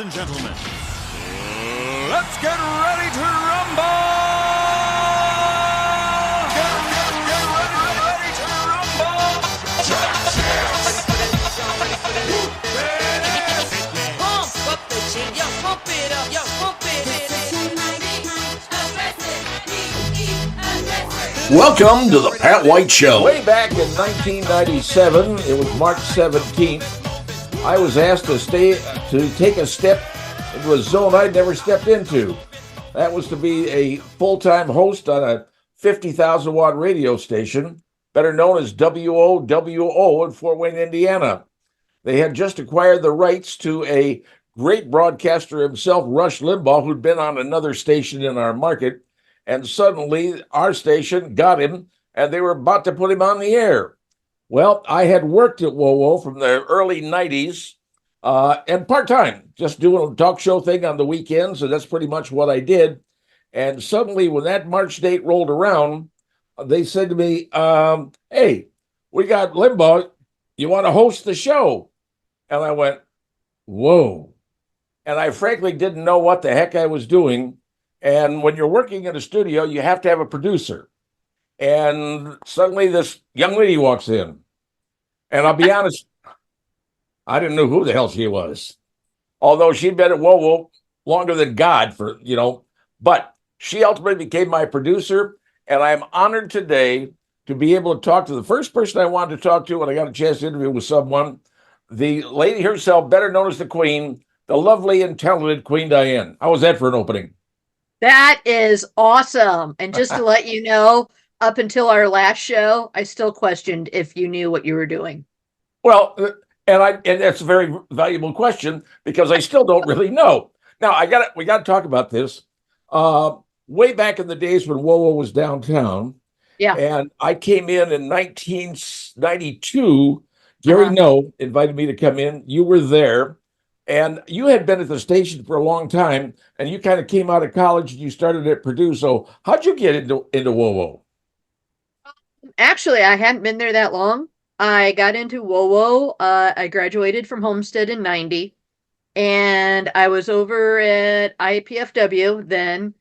Ladies and gentlemen, let's get ready to rumble! Get ready to rumble! Pump up the jig, yo, pump it up, yo, pump it. Welcome to the Pat White Show. Way back in 1997, it was March 17th, I was asked to take a step into a zone I'd never stepped into. That was to be a full-time host on a 50,000 watt radio station, better known as WOWO in Fort Wayne, Indiana. They had just acquired the rights to a great broadcaster himself, Rush Limbaugh, who'd been on another station in our market, and suddenly our station got him, and they were about to put him on the air. Well, I had worked at WOWO from the early 90s and part-time, just doing a talk show thing on the weekends, and that's pretty much what I did. And suddenly, when that March date rolled around, they said to me, hey, we got Limbaugh. You want to host the show? And I went, whoa. And I frankly didn't know what the heck I was doing. And when you're working in a studio, you have to have a producer. And suddenly this young lady walks in. And I'll be honest, I didn't know who the hell she was. Although she'd been at WOWO longer than God but she ultimately became my producer. And I'm honored today to be able to talk to the first person I wanted to talk to when I got a chance to interview with someone, the lady herself, better known as the Queen, the lovely and talented Queen Diane. How was that for an opening? That is awesome. And just to let you know, up until our last show, I still questioned if you knew what you were doing. Well, and that's a very valuable question because I still don't really know. Now, we got to talk about this. Way back in the days when WOWO was downtown, yeah, and I came in 1992. Gary No invited me to come in. You were there, and you had been at the station for a long time, and you kind of came out of college and you started at Purdue. So how'd you get into WOWO? Actually, I hadn't been there that long. I got into WOWO. I graduated from Homestead in 90, and I was over at IPFW then,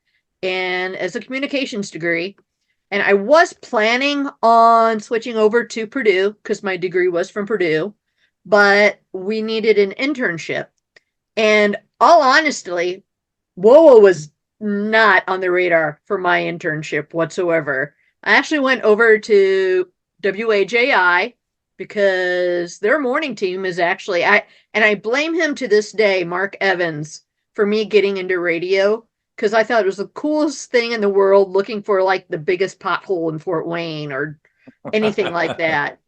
and as a communications degree. And I was planning on switching over to Purdue because my degree was from Purdue, but we needed an internship. And all honestly, WOWO was not on the radar for my internship whatsoever. I actually went over to WAJI because their morning team is actually, I blame him to this day, Mark Evans, for me getting into radio because I thought it was the coolest thing in the world looking for like the biggest pothole in Fort Wayne or anything like that.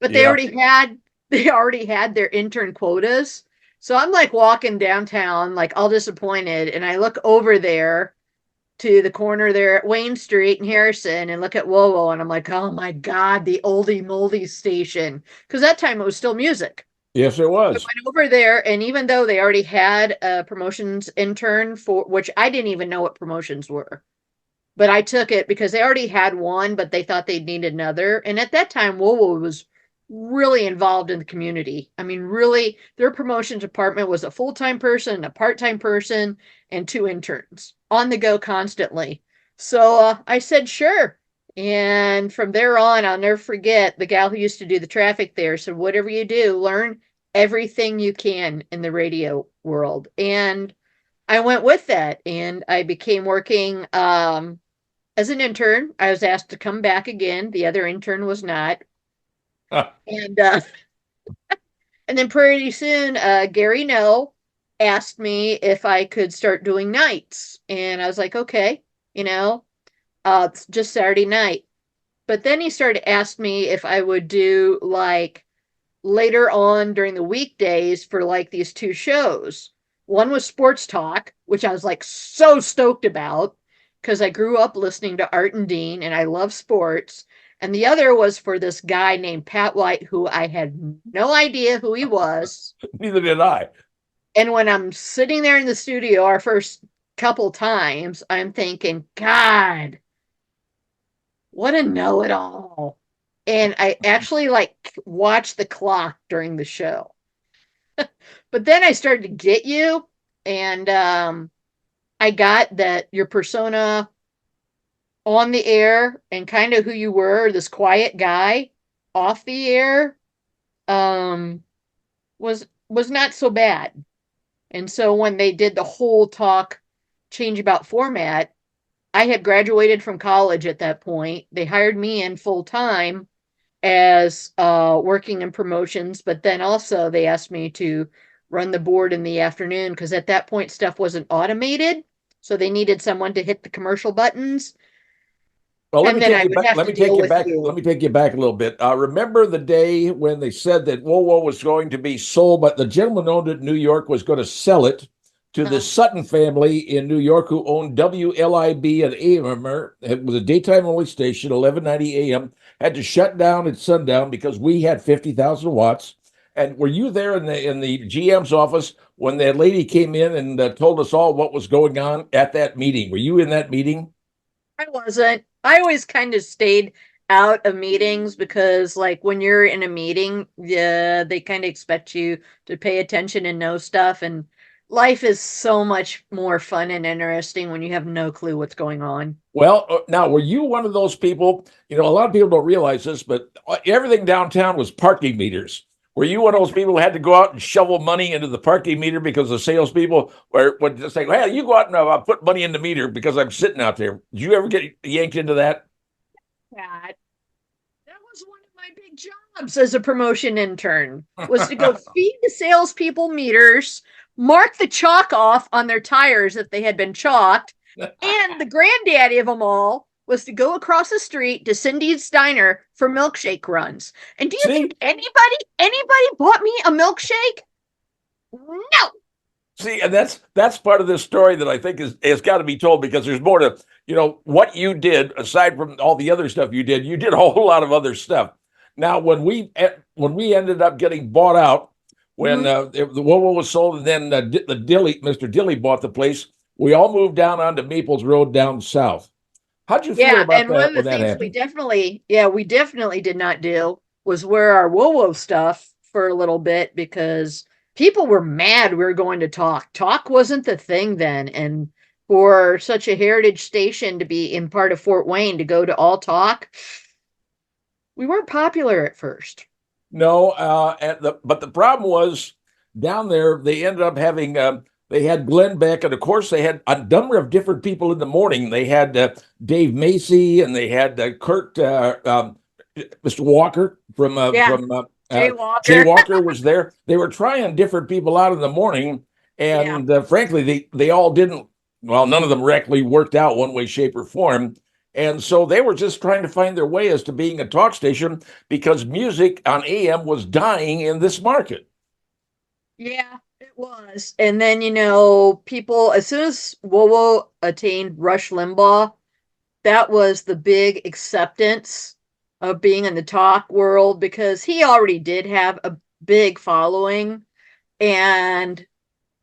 But they already had their intern quotas. So I'm like walking downtown, like all disappointed. And I look over there to the corner there at Wayne Street and Harrison and look at WOWO. And I'm like, oh my God, the oldie moldy station. Because that time it was still music. Yes, it was. I went over there, and even though they already had a promotions intern for which I didn't even know what promotions were, but I took it because they already had one, but they thought they'd need another. And at that time, WOWO was really involved in the community. I mean, really, their promotions department was a full-time person, a part-time person, and 2 interns on the go constantly. So I said, sure. And from there on, I'll never forget the gal who used to do the traffic there said, whatever you do, learn everything you can in the radio world. And I went with that, and I became working as an intern. I was asked to come back again. The other intern was not. And and then pretty soon, Gary No asked me if I could start doing nights. And I was like, okay, it's just Saturday night. But then he started to ask me if I would do like later on during the weekdays for like these 2 shows. One was Sports Talk, which I was like so stoked about because I grew up listening to Art and Dean and I love sports. And the other was for this guy named Pat White, who I had no idea who he was. Neither did I. And when I'm sitting there in the studio our first couple times, I'm thinking, God, what a know-it-all. And I actually watched the clock during the show. But then I started to get you. And I got that your persona on the air and kind of who you were, this quiet guy off the air, um, was not so bad. And so when they did the whole talk change about format, I had graduated from college at that point. They hired me in full time as working in promotions, but then also they asked me to run the board in the afternoon because at that point stuff wasn't automated. So they needed someone to hit the commercial buttons. Well, let me And then take I you would back. have Let to me take deal you with back. Let you. me take you back a little bit. Remember the day when they said that WOWO was going to be sold, but the gentleman who owned it in New York was going to sell it to the Uh, Sutton family in New York, who owned WLIB and AM. It was a daytime only station, 1190 AM. Had to shut down at sundown because we had 50,000 watts. And were you there in the GM's office when that lady came in and told us all what was going on at that meeting? Were you in that meeting? I wasn't. I always kind of stayed out of meetings because, like, when you're in a meeting, yeah, they kind of expect you to pay attention and know stuff. And life is so much more fun and interesting when you have no clue what's going on. Well, now, were you one of those people? You know, a lot of people don't realize this, but everything downtown was parking meters. Were you one of those people who had to go out and shovel money into the parking meter because the salespeople would just say, "Hey, you go out and put money in the meter because I'm sitting out there." Did you ever get yanked into that? That that was one of my big jobs as a promotion intern was to go feed the salespeople meters, mark the chalk off on their tires if they had been chalked, and the granddaddy of them all was to go across the street to Cindy's Diner for milkshake runs. And do you See, think anybody bought me a milkshake? No. See, and that's part of this story that I think is has got to be told because there's more to what you did aside from all the other stuff you did. You did a whole lot of other stuff. Now, when we ended up getting bought out, when Mhm. the WOWO was sold, and then the Mr. Dilly bought the place, we all moved down onto Maples Road down south. How'd you feel Yeah, about and one that of the when that things happened? we definitely did not do was wear our WOWO stuff for a little bit because people were mad we were going to talk. Talk wasn't the thing then, and for such a heritage station to be in part of Fort Wayne to go to all talk, we weren't popular at first. No, but the problem was down there. They ended up having they had Glenn Beck, and of course they had a number of different people in the morning. They had Dave Macy, and they had Kurt Mr. Walker Yeah, from Jay Jay Walker. Walker was there. They were trying different people out in the morning, Yeah. and frankly, they all didn't. Well, none of them directly worked out one way, shape, or form. And so they were just trying to find their way as to being a talk station because music on AM was dying in this market. Yeah, it was. And then, people, as soon as WoWo attained Rush Limbaugh, that was the big acceptance of being in the talk world because he already did have a big following. And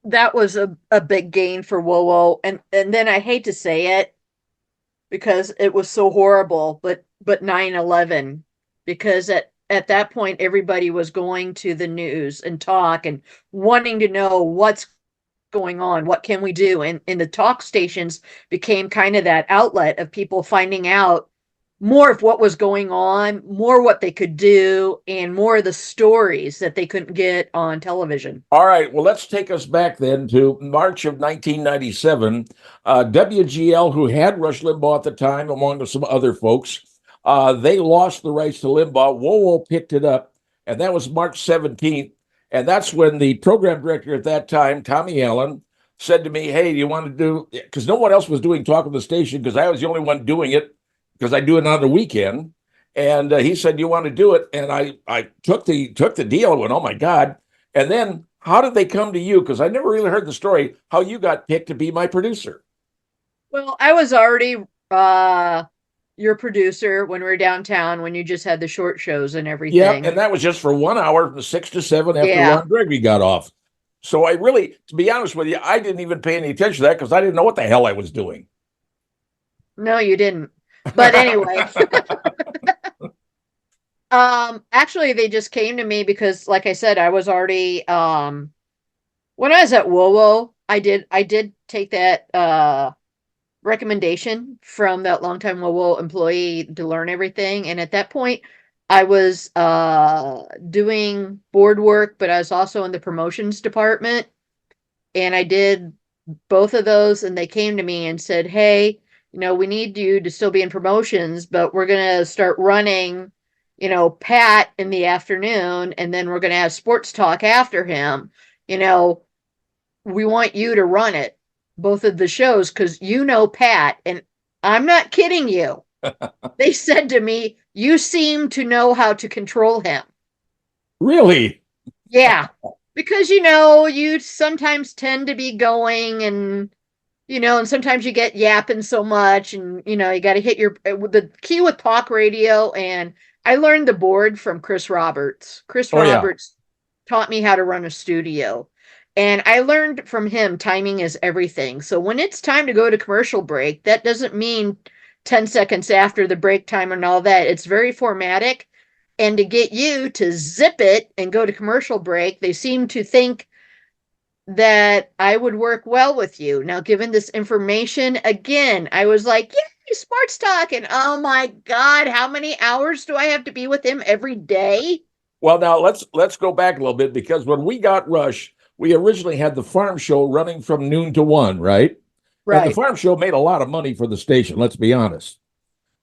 that was a big gain for WoWo. And then I hate to say it because it was so horrible, but 9/11 because at that point everybody was going to the news and talk and wanting to know what's going on, what can we do, and the talk stations became kind of that outlet of people finding out more of what was going on, more what they could do, and more of the stories that they couldn't get on television. All right, well, let's take us back then to March of 1997. WGL, who had Rush Limbaugh at the time, along with some other folks, they lost the rights to Limbaugh. WoWo picked it up, and that was March 17th. And that's when the program director at that time, Tommy Allen, said to me, "Hey, do you want to do?" Because no one else was doing Talk of the Station, because I was the only one doing it, because I do it on the weekend. And he said, "You want to do it?" And I took the deal and went, "Oh my God!" And then how did they come to you? Because I never really heard the story how you got picked to be my producer. Well, I was already your producer when we were downtown when you just had the short shows and Yeah, everything. and that was just for 1 hour from 6 to 7 after Yeah. Ron Gregory got off. So I really, to be honest with you, I didn't even pay any attention to that because I didn't know what the hell I was doing. No, you didn't. But anyway, actually they just came to me because like I said, I was already when I was at WoWo, I did take that recommendation from that longtime WOWO employee to learn everything. And at that point, I was doing board work, but I was also in the promotions department. And I did both of those, and they came to me and said, "Hey, we need you to still be in promotions, but we're going to start running, Pat in the afternoon, and then we're going to have sports talk after him. You know, we want you to run it, both of the shows, because Pat, and I'm not kidding you." They said to me, "You seem to know how to control him." Really? Yeah, because you sometimes tend to be going and sometimes you get yapping so much and you got to hit the key with talk radio. And I learned the board from Chris Roberts. Chris Oh, yeah. Roberts taught me how to run a studio. And I learned from him timing is everything. So when it's time to go to commercial break, that doesn't mean 10 seconds after the break time and all that. It's very formatic. And to get you to zip it and go to commercial break, they seem to think that I would work well with you. Now, given this information, again, I was like, yay, sports talk. And oh my God, how many hours do I have to be with him every day? Well, now let's go back a little bit, because when we got Rush, we originally had the farm show running from noon to 1, right? And the Right. farm show made a lot of money for the station, let's be honest.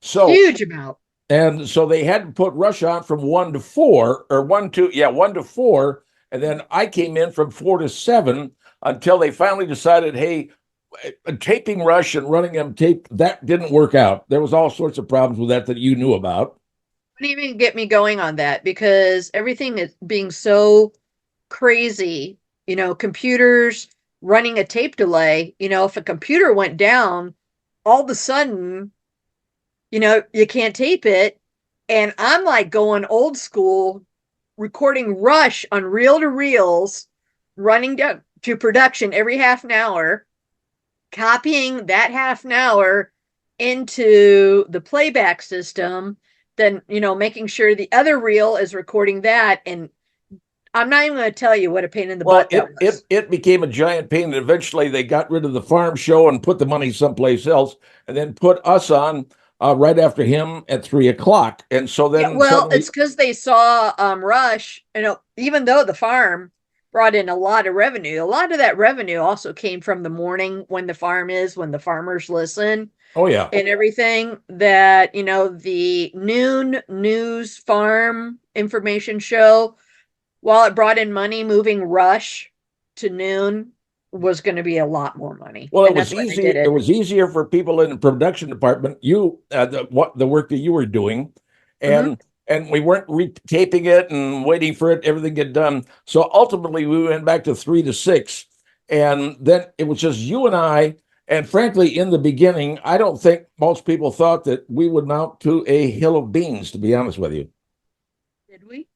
So Huge amount. And so they had to put Rush on from 1 to 4, or 1 to 4. And then I came in from 4 to 7 until they finally decided, hey, taping Rush and running them tape, that didn't work out. There was all sorts of problems with that you knew about. Don't even get me going on that, because everything is being so crazy, computers running a tape delay, if a computer went down, all of a sudden, you can't tape it. And I'm like going old school, recording Rush on reel to reels, running down to production every half an hour, copying that half an hour into the playback system, then, making sure the other reel is recording that. And I'm not even going to tell you what a pain in the butt that was. It became a giant pain, and eventually they got rid of the farm show and put the money someplace else, and then put us on right after him at 3 o'clock. And so then, Yeah, well, it's because they saw Rush. Even though the farm brought in a lot of revenue, a lot of that revenue also came from the morning when the farmers listen. Oh yeah, And everything that the noon news farm information show, while it brought in money, moving Rush to noon was going to be a lot more money. well, it was easy. It was easier for people in the production department. The work that you were doing, and we weren't retaping it and waiting for everything to get done. So ultimately, we went back to 3 to 6, and then it was just you and I. And frankly, in the beginning, I don't think most people thought that we would mount to a hill of beans, to be honest with you. Did we?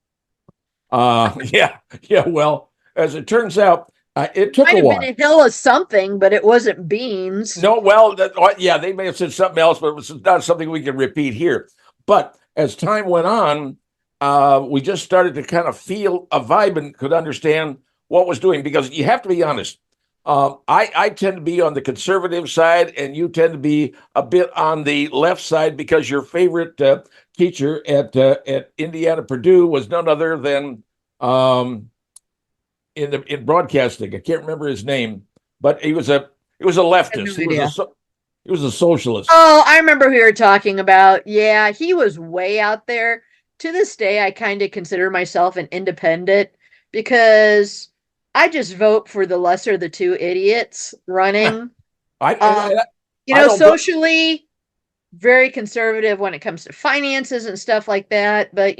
Yeah. Well, as it turns out, it took Might a have while. been a hill of something, but it wasn't beans. No, well, they may have said something else, but it was not something we can repeat here. But as time went on, we just started to kind of feel a vibe and could understand what was doing, because you have to be honest. I tend to be on the conservative side, and you tend to be a bit on the left side, because your favorite teacher at Indiana Purdue was none other than in broadcasting. I can't remember his name, but he was a leftist. He was a socialist. Oh, I remember who you were talking about. Yeah, he was way out there. To this day, I kind of consider myself an independent, because I just vote for the lesser of the two idiots running. Socially very conservative when it comes to finances and stuff like that. But,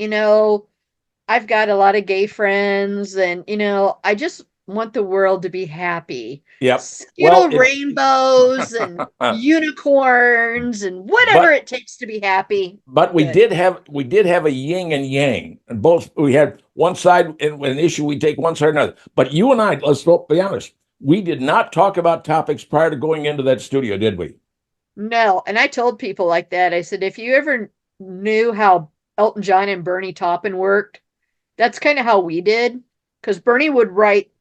I've got a lot of gay friends, and, I just want the world to be happy. Yep. Rainbows and unicorns and whatever it takes to be happy. But we did have a yin and yang, and both we had one side in an issue, we take one side or another. But you and I, let's be honest, we did not talk about topics prior to going into that studio, did we? No, and I told people like that. I said, if you ever knew how Elton John and Bernie Taupin worked, that's kind of how we did, because Bernie would write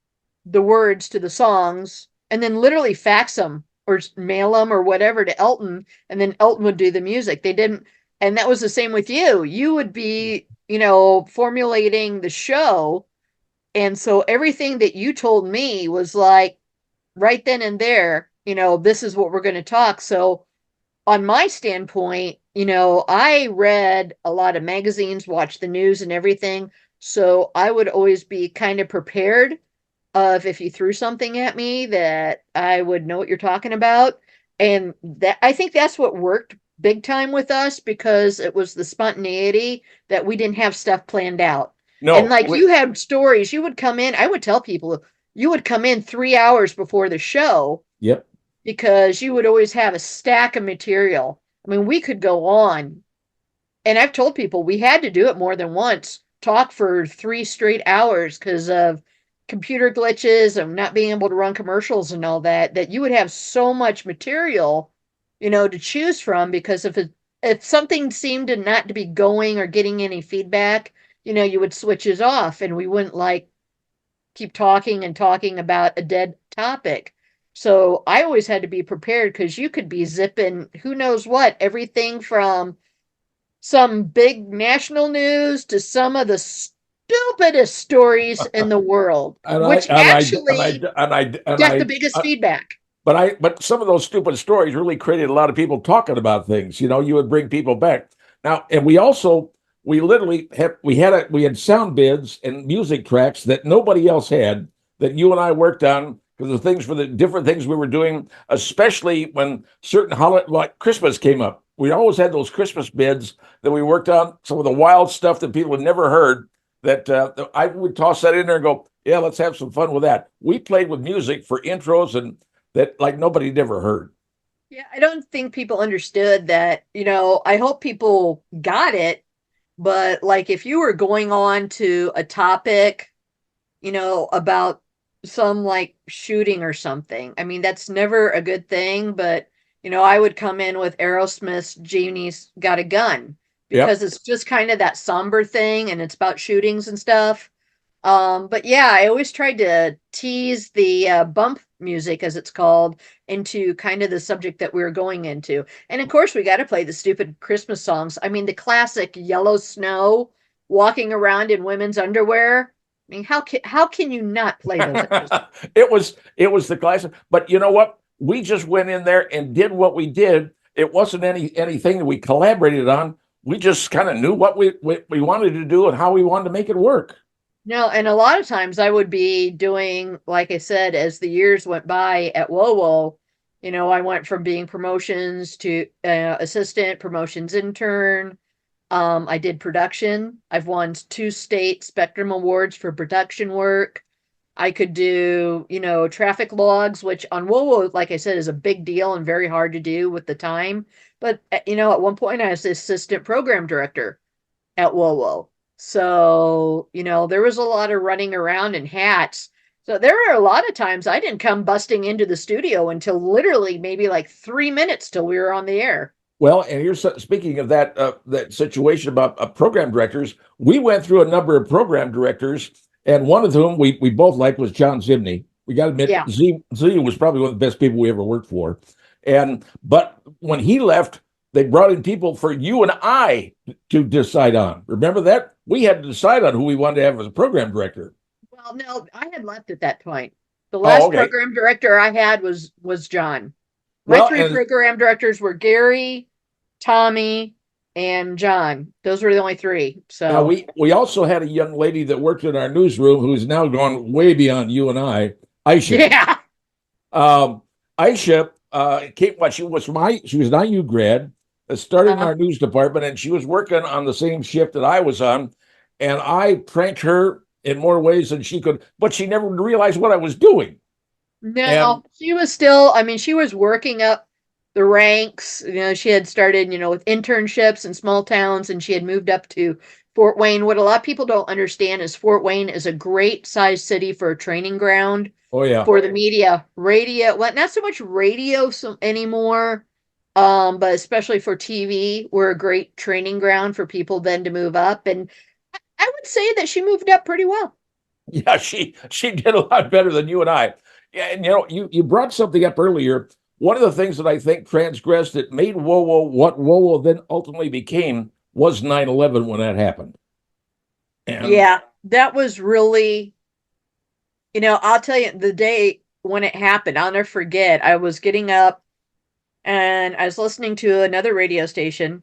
the words to the songs, and then literally fax them or mail them or whatever to Elton, and then Elton would do the music. They didn't, and that was the same with you. You would be, formulating the show, and so everything that you told me was like right then and there, this is what we're going to talk. So on my standpoint, I read a lot of magazines, watched the news and everything. So I would always be kind of prepared of if you threw something at me that I would know what you're talking about. And that I think that's what worked big time with us because it was the spontaneity that we didn't have stuff planned out. And No, like you had stories, you would come in, I would tell people you would come in 3 hours before the show. Yep. Because you would always have a stack of material. I mean, we could go on. And I've told people we had to do it more than once, talk for 3 straight hours because of computer glitches and not being able to run commercials and all that you would have so much material, to choose from because if something seemed to not to be going or getting any feedback, you would switch it off and we wouldn't like keep talking and talking about a dead topic. So I always had to be prepared because you could be zipping who knows what, everything from some big national news to some of the stupidest stories in the world, which actually got the biggest feedback. But some of those stupid stories really created a lot of people talking about things. You would bring people back. Now, and we literally had sound bids and music tracks that nobody else had that you and I worked on because the things for the different things we were doing, especially when certain holiday like Christmas came up. We always had those Christmas bids that we worked on, some of the wild stuff that people had never heard that I would toss that in there and go, yeah, let's have some fun with that. We played with music for intros and that like nobody had ever heard. Yeah, I don't think people understood that, I hope people got it, but like if you were going on to a topic, about some like shooting or something, I mean, that's never a good thing, but I would come in with Aerosmith's Genie's Got a Gun because It's just kind of that somber thing and it's about shootings and stuff. But yeah, I always tried to tease the bump music, as it's called, into kind of the subject that we were going into. And of course, we got to play the stupid Christmas songs. I mean, the classic Yellow Snow, walking around in women's underwear. I mean, how can you not play those? It was the classic. But you know what? We just went in there and did what we did. It wasn't anything that we collaborated on. We just kind of knew what we wanted to do and how we wanted to make it work. No, and a lot of times I would be doing, like I said, as the years went by at WOWO, I went from being promotions to assistant, promotions intern. I did production. I've won 2 state Spectrum Awards for production work. I could do, traffic logs, which on WOWO, like I said, is a big deal and very hard to do with the time. But, at one point I was the assistant program director at WOWO. So, there was a lot of running around in hats. So there were a lot of times I didn't come busting into the studio until literally maybe like 3 minutes till we were on the air. Well, and you're speaking of that situation about program directors. We went through a number of program directors, and one of whom we both liked was John Zimney. We got to admit, Yeah. Z was probably one of the best people we ever worked for. But when he left, they brought in people for you and I to decide on. Remember that? We had to decide on who we wanted to have as a program director. Well, no, I had left at that point. The last program director I had was John. My 3 program directors were Gary, Tommy, and John. Those were the only 3. So now we also had a young lady that worked in our newsroom who's now gone way beyond you and I, Aisha. Yeah. Aisha came. She was an IU grad. Started in our news department, and she was working on the same shift that I was on. And I pranked her in more ways than she could, but she never realized what I was doing. No, she was still, she was working up the ranks. She had started, with internships in small towns, and she had moved up to Fort Wayne. What a lot of people don't understand is Fort Wayne is a great sized city for a training ground. Oh, yeah. For the media, radio, well, not so much radio anymore. But especially for TV, we're a great training ground for people then to move up. And I would say that she moved up pretty well. Yeah, she did a lot better than you and I. Yeah, and you brought something up earlier. One of the things that I think transgressed that made WOWO what WOWO then ultimately became was 9/11 when that happened. And Yeah, that was really, I'll tell you the day when it happened, I'll never forget. I was getting up and I was listening to another radio station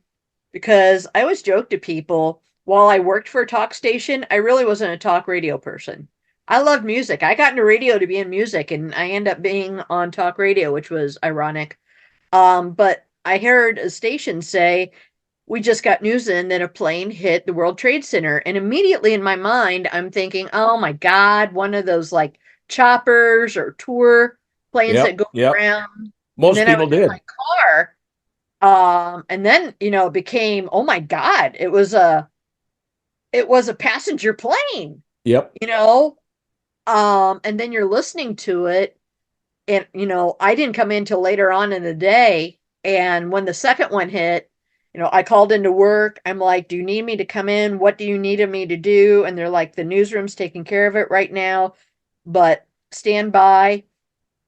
because I always joke to people while I worked for a talk station, I really wasn't a talk radio person. I loved music. I got into radio to be in music and I ended up being on talk radio, which was ironic. But I heard a station say, we just got news in that a plane hit the World Trade Center. And immediately in my mind, I'm thinking, oh my God, one of those like choppers or tour planes that yep, go yep. around. And Most then I people was in did. my car. And then, it became, oh my God, it was a passenger plane, Yep. you know? And then you're listening to it. And, I didn't come in till later on in the day. And when the second one hit, I called into work. I'm like, do you need me to come in? What do you need me to do? And they're like, the newsroom's taking care of it right now, but stand by.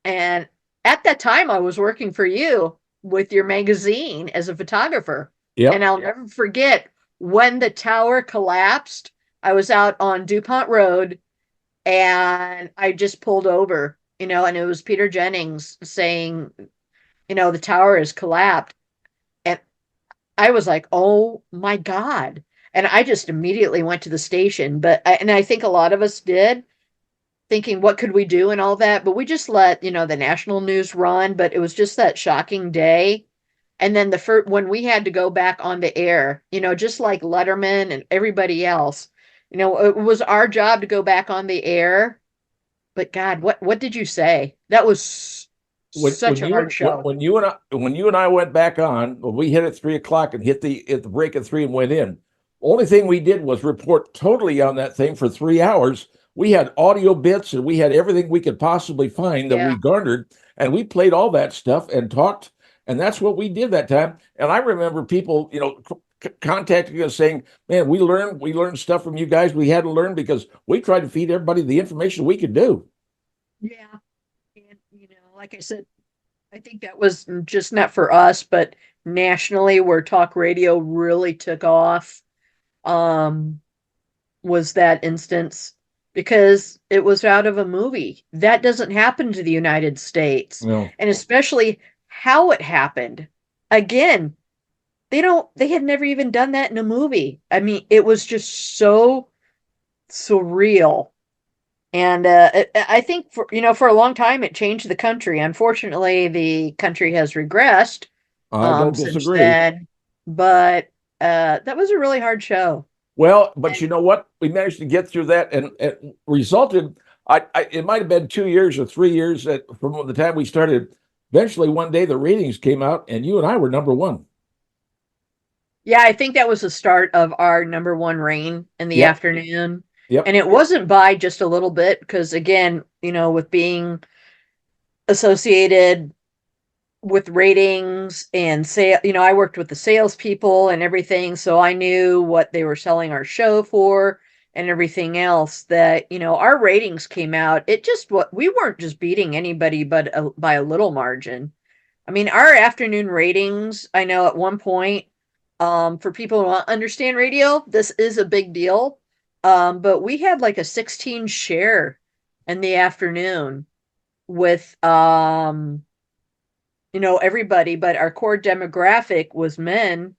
And at that time, I was working for you with your magazine as a photographer. And Yep. I'll never forget when the tower collapsed. I was out on DuPont Road and I just pulled over, and it was Peter Jennings saying, the tower has collapsed. And I was like, oh my God. And I just immediately went to the station. And I think a lot of us did, thinking, what could we do and all that? But we just let, the national news run. But it was just that shocking day. And then when we had to go back on the air, just like Letterman and everybody else, it was our job to go back on the air. But God, what did you say? That was such a hard show. When you and I went back on, we hit at 3 o'clock and hit the break at 3 and went in. Only thing we did was report totally on that thing for 3 hours. We had audio bits and we had everything we could possibly find that Yeah. we garnered, and we played all that stuff and talked, and that's what we did that time. And I remember people, contacting us saying, "Man, we learned stuff from you guys we had to learn because we tried to feed everybody the information we could do." Yeah. And, like I said, I think that was just not for us, but nationally where talk radio really took off, was that instance because it was out of a movie. That doesn't happen to the United States. No. And especially how it happened. Again, they had never even done that in a movie. I mean, it was just so surreal. And I think for a long time it changed the country. Unfortunately, the country has regressed I don't since disagree. then. But that was a really hard show. Well, but you know what? We managed to get through that, and it resulted. It might have been 2 years or 3 years from the time we started. Eventually, one day the ratings came out, and you and I were number one. Yeah, I think that was the start of our number one reign in the Yep. afternoon. Yep. And it wasn't by just a little bit because, again, with being associated with ratings and sale, I worked with the salespeople and everything. So I knew what they were selling our show for and everything else that, our ratings came out. We weren't just beating anybody, but by a little margin. I mean, our afternoon ratings, I know at one point, for people who don't understand radio, this is a big deal. But we had like a 16 share in the afternoon with, everybody, but our core demographic was men,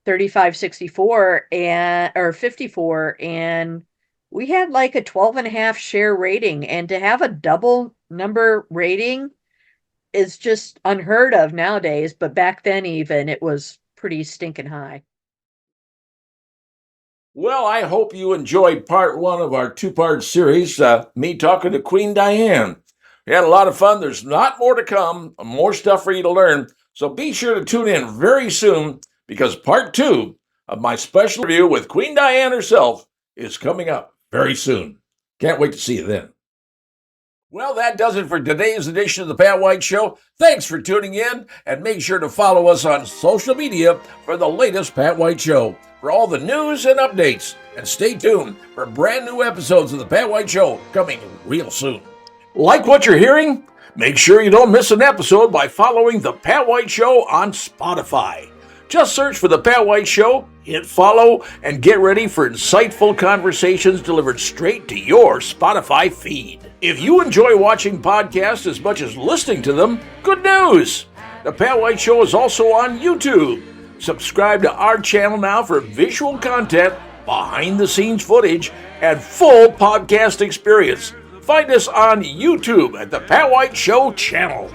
35-64 or 54. And we had like a 12.5 share rating. And to have a double number rating is just unheard of nowadays. But back then, even, it was pretty stinking high. Well, I hope you enjoyed part one of our two-part series, me talking to Queen Diane. We had a lot of fun. There's a lot more to come, more stuff for you to learn. So be sure to tune in very soon because part two of my special interview with Queen Diane herself is coming up very soon. Can't wait to see you then. Well, that does it for today's edition of the Pat White Show. Thanks for tuning in, and make sure to follow us on social media for the latest Pat White Show for all the news and updates. And stay tuned for brand new episodes of the Pat White Show coming real soon. Like what you're hearing? Make sure you don't miss an episode by following The Pat White Show on Spotify. Just search for The Pat White Show, hit follow, and get ready for insightful conversations delivered straight to your Spotify feed. If you enjoy watching podcasts as much as listening to them, good news! The Pat White Show is also on YouTube. Subscribe to our channel now for visual content, behind-the-scenes footage, and full podcast experience. Find us on YouTube at the Pat White Show channel.